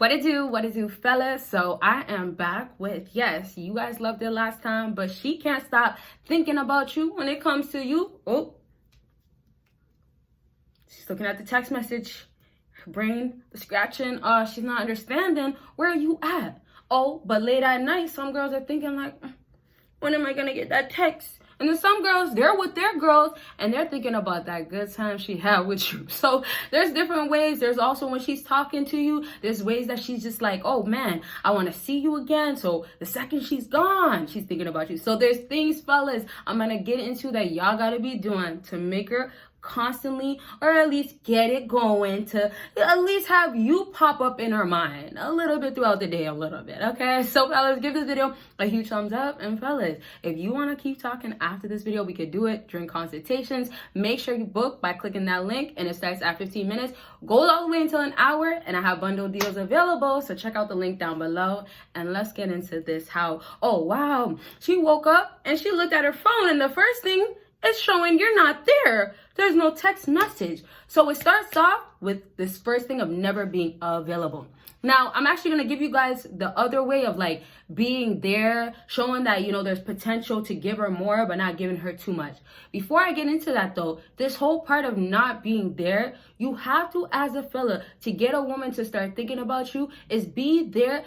What it do, fellas? So I am back with, yes, you guys loved it last time, but she can't stop thinking about you when it comes to you. Oh, she's looking at the text message. Her brain, the scratching, she's not understanding. Where are you at? Oh, but late at night, some girls are thinking like, when am I gonna get that text? And then some girls, they're with their girls and they're thinking about that good time she had with you. So there's different ways. There's also when she's talking to you, there's ways that she's just like, oh man, I want to see you again. So the second she's gone, she's thinking about you. So there's things, fellas, I'm going to get into that y'all got to be doing to make her constantly, or at least get it going, to at least have you pop up in her mind a little bit throughout the day, a little bit. Okay, so fellas, give this video a huge thumbs up. And fellas, if you want to keep talking after this video, we could do it during consultations. Make sure you book by clicking that link, and it starts at 15 minutes, goes all the way until an hour, and I have bundle deals available, so check out the link down below. And let's get into this. How, oh wow, she woke up and she looked at her phone, and the first thing it's showing you're not there. There's no text message. So it starts off with this first thing of never being available. Now, I'm actually going to give you guys the other way of like being there, showing that, you know, there's potential to give her more, but not giving her too much. Before I get into that though, this whole part of not being there, you have to, as a fella, to get a woman to start thinking about you, is be there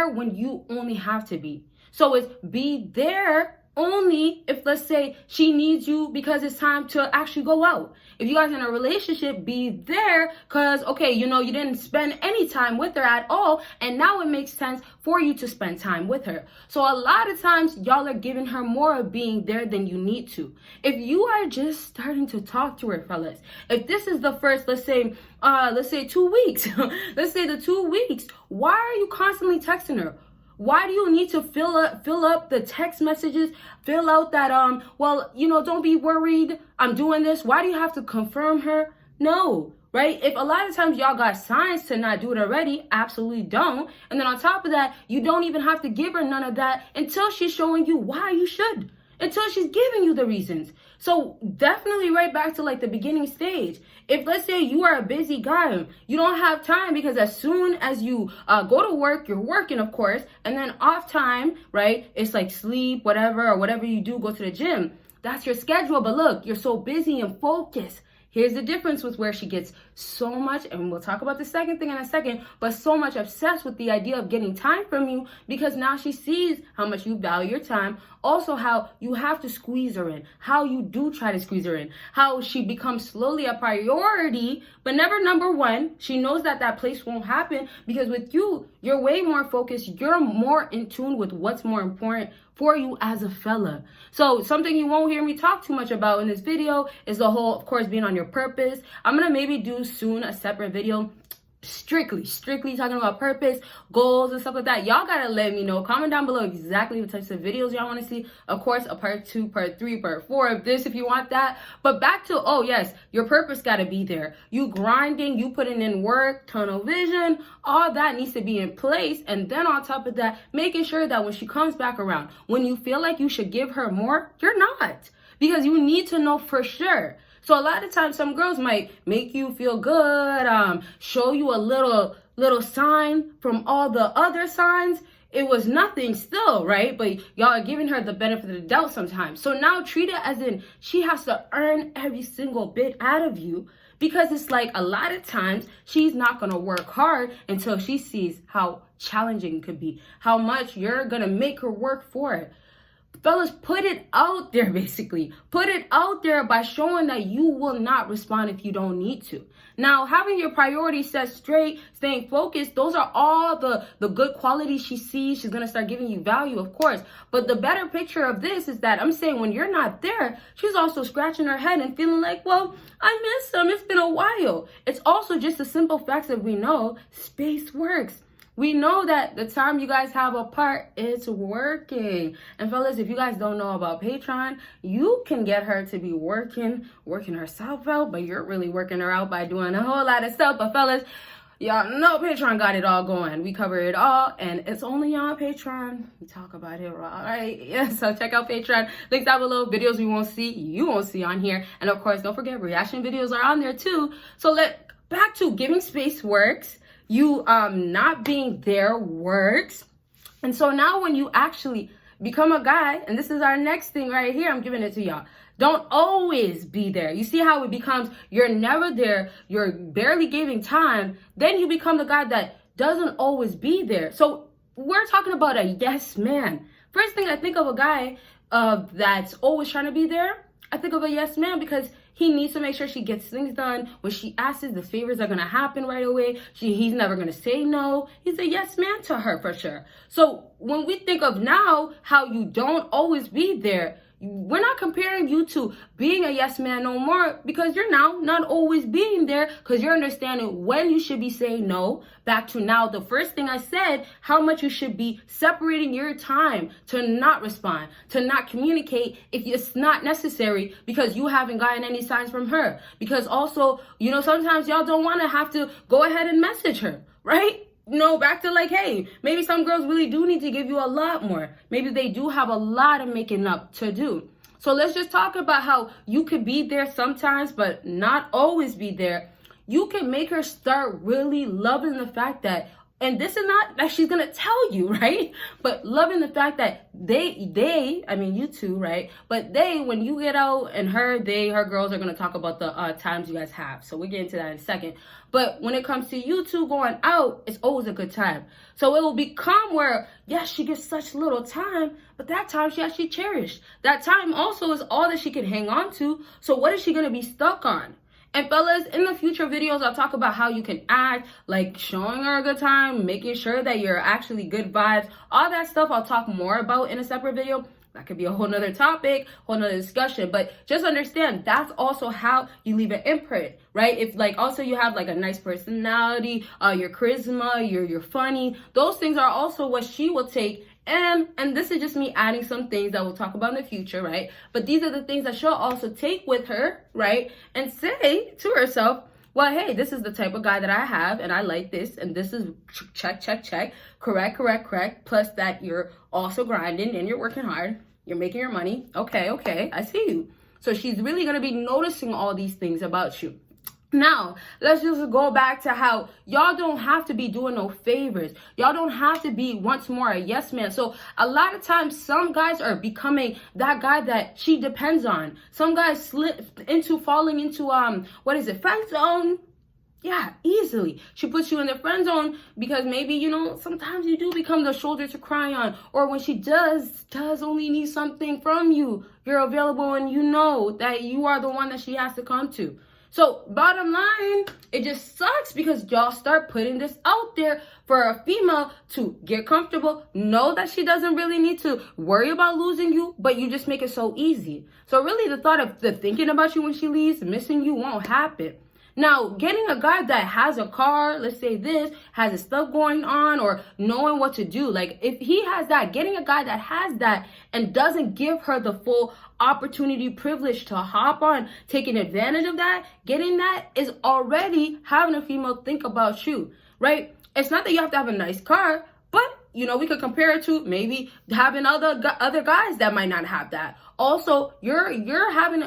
when you only have to be. So it's be there only if, let's say, she needs you because it's time to actually go out. If you guys are in a relationship, be there because, okay, you know, you didn't spend any time with her at all, and now it makes sense for you to spend time with her. So a lot of times, y'all are giving her more of being there than you need to. If you are just starting to talk to her, fellas, if this is the first, let's say 2 weeks, let's say the 2 weeks, why are you constantly texting her? Why do you need to fill up the text messages, fill out that, well, you know, don't be worried, I'm doing this. Why do you have to confirm her? No, right? If a lot of times y'all got signs to not do it already, absolutely don't. And then on top of that, you don't even have to give her none of that until she's showing you why you should, until she's giving you the reasons. So definitely right back to like the beginning stage. If let's say you are a busy guy, you don't have time because as soon as you go to work, you're working, of course, and then off time, right? It's like sleep, whatever, or whatever you do, go to the gym. That's your schedule. But look, you're so busy and focused. Here's the difference with where she gets so much, and we'll talk about the second thing in a second, but so much obsessed with the idea of getting time from you because now she sees how much you value your time, also how you have to squeeze her in, how you do try to squeeze her in, how she becomes slowly a priority, but never number one. She knows that that place won't happen because with you, you're way more focused, you're more in tune with what's more important for you as a fella. So something you won't hear me talk too much about in this video is the whole, of course, being on your purpose. I'm gonna maybe do soon a separate video strictly talking about purpose, goals, and stuff like that. Y'all gotta let me know, comment down below exactly what types of videos y'all want to see. Of course, a part 2, part 3, part 4 of this if you want that. But back to, oh yes, your purpose gotta be there. You grinding, you putting in work, tunnel vision, all that needs to be in place. And then on top of that, making sure that when she comes back around, when you feel like you should give her more, you're not, because you need to know for sure. So a lot of times some girls might make you feel good, show you a little sign from all the other signs. It was nothing still, right? But y'all are giving her the benefit of the doubt sometimes. So now treat it as in she has to earn every single bit out of you, because it's like a lot of times she's not going to work hard until she sees how challenging it could be, how much you're going to make her work for it. Fellas, put it out there, basically. Put it out there by showing that you will not respond if you don't need to. Now, having your priorities set straight, staying focused, those are all the good qualities she sees. She's going to start giving you value, of course. But the better picture of this is that I'm saying when you're not there, she's also scratching her head and feeling like, well, I miss him. It's been a while. It's also just the simple facts that we know space works. We know that the time you guys have apart, it's working. And fellas, if you guys don't know about Patreon, you can get her to be working herself out, but you're really working her out by doing a whole lot of stuff. But fellas, y'all know Patreon got it all going. We cover it all, and it's only on Patreon. We talk about it, all right? Yeah, so check out Patreon. Links down below. Videos you won't see on here. And of course, don't forget, reaction videos are on there too. So back to giving space works. you not being there works. And so now when you actually become a guy, and this is our next thing right here, I'm giving it to y'all. Don't always be there. You see how it becomes you're never there, you're barely giving time, then you become the guy that doesn't always be there. So we're talking about a yes man. First thing I think of a guy that's always trying to be there, I think of a yes man because he needs to make sure she gets things done. When she asks, the favors are going to happen right away. He's never going to say no. He's a yes man to her for sure. So when we think of now how you don't always be there, we're not comparing you to being a yes man no more because you're now not always being there because you're understanding when you should be saying no. Back to now, the first thing I said, how much you should be separating your time to not respond, to not communicate if it's not necessary because you haven't gotten any signs from her. Because also, sometimes y'all don't want to have to go ahead and message her, right? Back to like, hey, maybe some girls really do need to give you a lot more. Maybe they do have a lot of making up to do. So let's just talk about how you could be there sometimes, but not always be there. You can make her start really loving the fact that, and this is not that she's going to tell you, right? But loving the fact that you two, right? But when you get out and her girls are going to talk about the times you guys have. So we'll get into that in a second. But when it comes to you two going out, it's always a good time. So it will become where, yes, she gets such little time, but that time she actually cherished. That time also is all that she can hang on to. So what is she going to be stuck on? And fellas, in the future videos, I'll talk about how you can act, like showing her a good time, making sure that you're actually good vibes. All that stuff I'll talk more about in a separate video. That could be a whole nother topic, whole nother discussion. But just understand, that's also how you leave an imprint, right? If also you have a nice personality, your charisma, you're funny. Those things are also what she will take. And this is just me adding some things that we'll talk about in the future, right? But these are the things that she'll also take with her, right? And say to herself, well, hey, this is the type of guy that I have, and I like this, and this is check, correct. Plus that you're also grinding and you're working hard. You're making your money. Okay, I see you. So she's really going to be noticing all these things about you. Now, let's just go back to how y'all don't have to be doing no favors. Y'all don't have to be once more a yes man. So a lot of times some guys are becoming that guy that she depends on. Some guys falling into friend zone. Yeah, easily. She puts you in the friend zone because maybe, sometimes you do become the shoulder to cry on. Or when she does only need something from you, you're available and you know that you are the one that she has to come to. So bottom line, it just sucks because y'all start putting this out there for a female to get comfortable, know that she doesn't really need to worry about losing you, but you just make it so easy. So really the thought of the thinking about you when she leaves, missing you won't happen. Now, getting a guy that has a car, let's say this, has his stuff going on or knowing what to do. If he has that, getting a guy that has that and doesn't give her the full opportunity, privilege to hop on, taking advantage of that, getting that is already having a female think about you, right? It's not that you have to have a nice car, but we could compare it to maybe having other guys that might not have that. Also, you having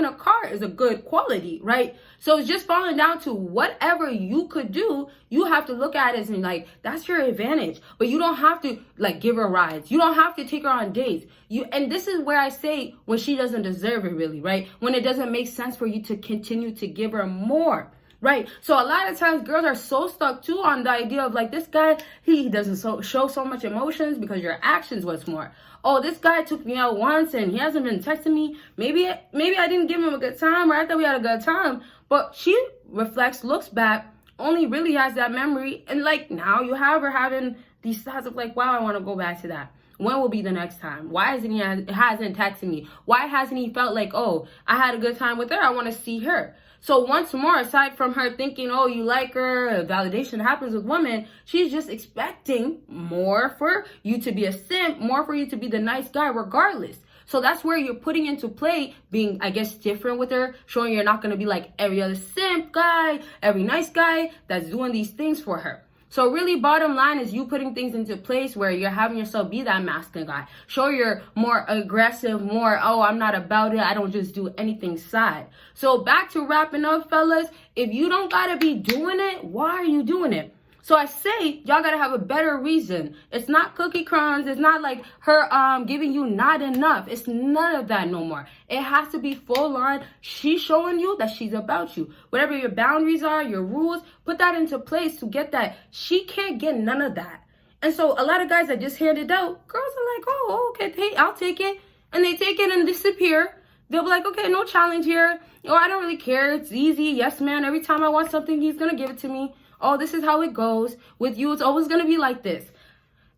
a car is a good quality, right? So it's just falling down to whatever you could do. You have to look at it as that's your advantage. But you don't have to give her rides. You don't have to take her on dates. And this is where I say when she doesn't deserve it, really, right? When it doesn't make sense for you to continue to give her more. Right. So a lot of times girls are so stuck too on the idea of this guy, he doesn't show so much emotions because your actions was more. Oh, this guy took me out once and he hasn't been texting me. Maybe I didn't give him a good time, or I thought we had a good time. But she reflects, looks back, only really has that memory. And now you have her having these thoughts of wow, I want to go back to that. When will be the next time? Why hasn't texted me? Why hasn't he felt oh, I had a good time with her, I want to see her? So once more, aside from her thinking, oh, you like her, validation happens with women, she's just expecting more for you to be a simp, more for you to be the nice guy regardless. So that's where you're putting into play being, I guess, different with her, showing you're not going to be like every other simp guy, every nice guy that's doing these things for her. So really, bottom line is you putting things into place where you're having yourself be that masculine guy. Show you're more aggressive, more, oh, I'm not about it, I don't just do anything side. So back to wrapping up, fellas, if you don't gotta be doing it, why are you doing it? So I say y'all gotta have a better reason. It's not cookie crumbs. It's not like her giving you not enough. It's none of that no more. It has to be full on. She's showing you that she's about you. Whatever your boundaries are, your rules, put that into place to get that. She can't get none of that. And so a lot of guys that just hand it out, girls are like, oh, okay, I'll take it. And they take it and disappear. They'll be like, okay, no challenge here. Oh, I don't really care. It's easy. Yes, man. Every time I want something, he's going to give it to me. Oh, this is how it goes. With you, it's always going to be like this.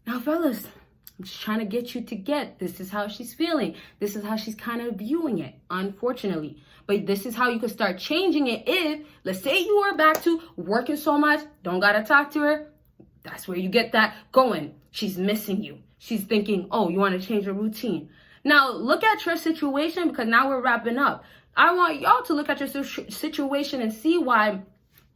Now, fellas, I'm just trying to get you to get this is how she's feeling. This is how she's kind of viewing it, unfortunately. But this is how you can start changing it if, let's say you are back to working so much, don't got to talk to her. That's where you get that going. She's missing you. She's thinking, oh, you want to change your routine. Now, look at your situation because now we're wrapping up. I want y'all to look at your situation and see why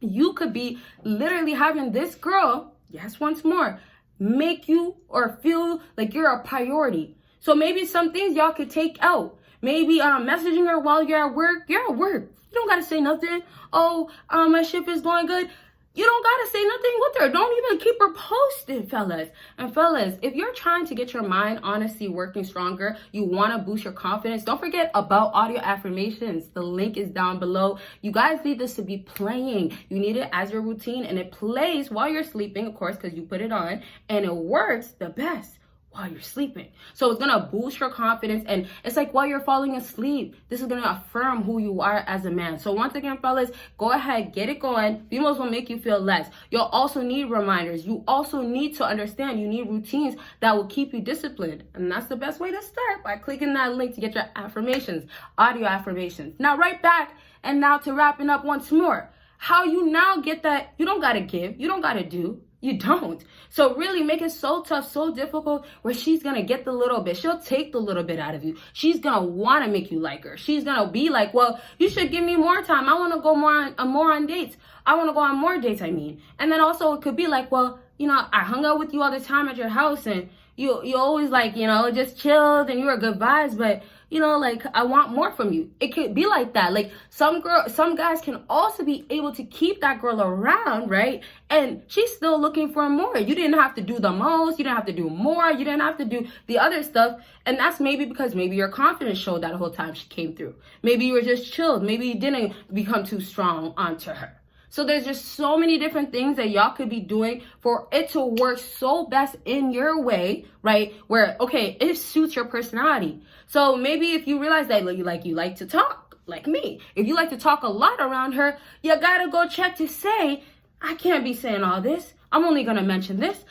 you could be literally having this girl, yes, once more, make you or feel like you're a priority. So maybe some things y'all could take out. Maybe messaging her while you're at work. You're at work. You don't got to say nothing. Oh, my shift is going good. You don't got to say nothing with her. Don't even keep her posted, fellas. And fellas, if you're trying to get your mind honestly working stronger, you want to boost your confidence, don't forget about audio affirmations. The link is down below. You guys need this to be playing. You need it as your routine, and it plays while you're sleeping, of course, because you put it on, and it works the best while you're sleeping. So it's gonna boost your confidence, and it's like while you're falling asleep, this is gonna affirm who you are as a man. So once again, fellas, go ahead, get it going. Females will make you feel less. You'll also need reminders. You also need to understand you need routines that will keep you disciplined, and that's the best way to start, by clicking that link to get your affirmations, audio affirmations. Now right back, and now to wrapping up once more, how you now get that. You don't gotta give, you don't gotta do. You don't. So really make it so tough, so difficult, where she's going to get the little bit. She'll take the little bit out of you. She's going to want to make you like her. She's going to be like, well, you should give me more time. I want to go more on dates. I want to go on more dates, I mean. And then also it could be like, well, you know, I hung out with you all the time at your house, and you always like, you know, just chilled and you were good vibes, but you know, like, I want more from you. It could be like that. Like some guys can also be able to keep that girl around, right? And she's still looking for more. You didn't have to do the most. You didn't have to do more. You didn't have to do the other stuff. And that's maybe because maybe your confidence showed that whole time she came through. Maybe you were just chilled. Maybe you didn't become too strong onto her. So there's just so many different things that y'all could be doing for it to work so best in your way, right? Where, okay, it suits your personality. So maybe if you realize that you like to talk, like me. If you like to talk a lot around her, you gotta go check to say, I can't be saying all this. I'm only gonna mention this.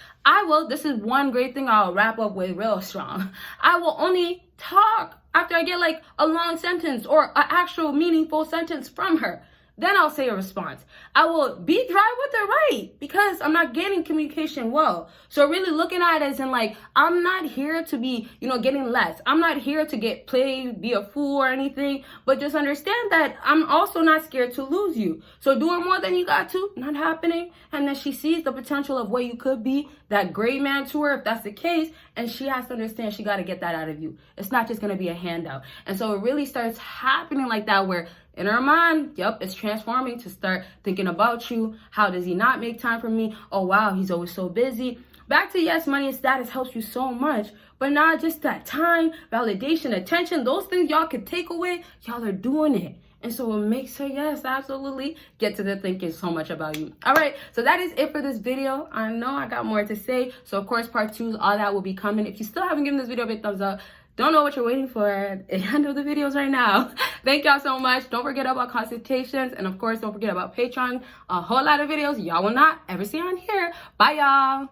This is one great thing I'll wrap up with real strong. I will only talk after I get like a long sentence or an actual meaningful sentence from her. Then I'll say a response. I will be dry with it, right? Because I'm not getting communication well. So really looking at it as in like, I'm not here to be, you know, getting less. I'm not here to get played, be a fool or anything. But just understand that I'm also not scared to lose you. So doing more than you got to, not happening. And then she sees the potential of what you could be, that great man to her, if that's the case. And she has to understand she got to get that out of you. It's not just going to be a handout. And so it really starts happening like that, where in her mind, it's transforming to start thinking about you. How does he not make time for me? Oh, wow, he's always so busy. Back to yes, money and status helps you so much, but not just that time, validation, attention, those things y'all could take away. Y'all are doing it. And so it makes her, yes, absolutely get to the thinking so much about you. All right, so that is it for this video. I know I got more to say. So, of course, part 2, all that will be coming. If you still haven't given this video a big thumbs up, don't know what you're waiting for. End of the videos right now. Thank y'all so much. Don't forget about consultations. And, of course, don't forget about Patreon. A whole lot of videos y'all will not ever see on here. Bye, y'all.